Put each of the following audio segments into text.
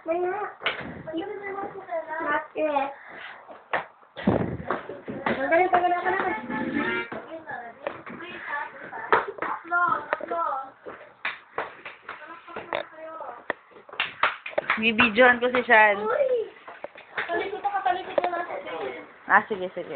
May nga. Not yet. Magaling ka na. Bibidyohan ko si Shan. Talikod na lang sa Ah, sige, sige.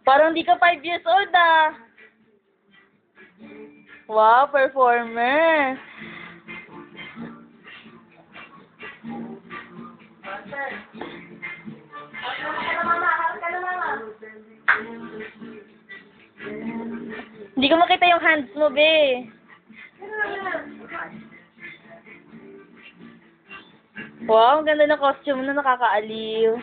Parang di ka 5 years old, ah. Wow, performer. Hindi ko makita yung hands mo, be. Wow, ang ganda ng costume na, nakakaaliw.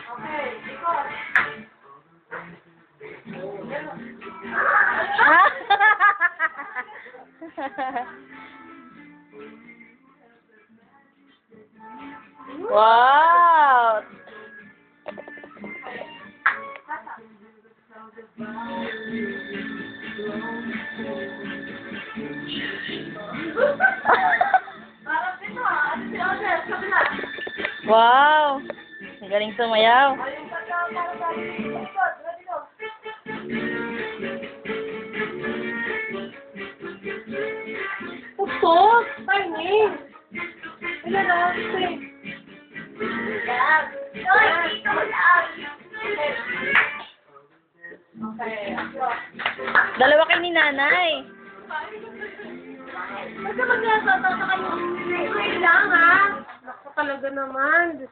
Wow! Wow! Ang galing sumayaw. Puso! Timing! Wala na, Dalawa kayo ni nanay. Basta mag-nasata kayo. Kailangan. Naku talaga naman.